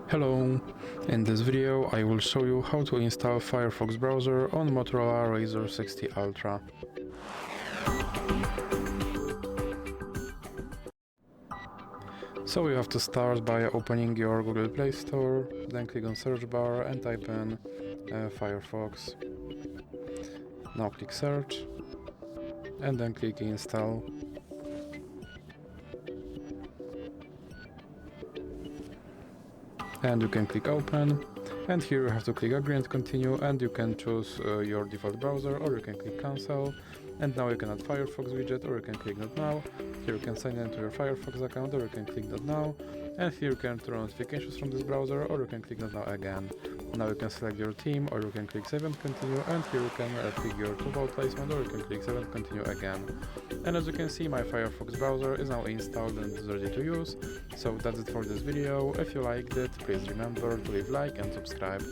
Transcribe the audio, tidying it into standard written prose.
Hello! In this video I will show you how to install Firefox browser on Motorola Razr 60 Ultra. So you have to start by opening your Google Play Store, then click on search bar and type in Firefox. Now click search and then click install. And you can click open, and here you have to click agree and continue, and you can choose your default browser, or you can click cancel. And now you can add Firefox widget, or you can click not now. Here you can sign in to your Firefox account, or you can click not now. And here you can turn on notifications from this browser, or you can click not now again. Now you can select your theme, or you can click save and continue, and here you can click your default placement, or you can click save and continue again. And as you can see, my Firefox browser is now installed and is ready to use. So that's it for this video. If you liked it, please remember to leave like and subscribe.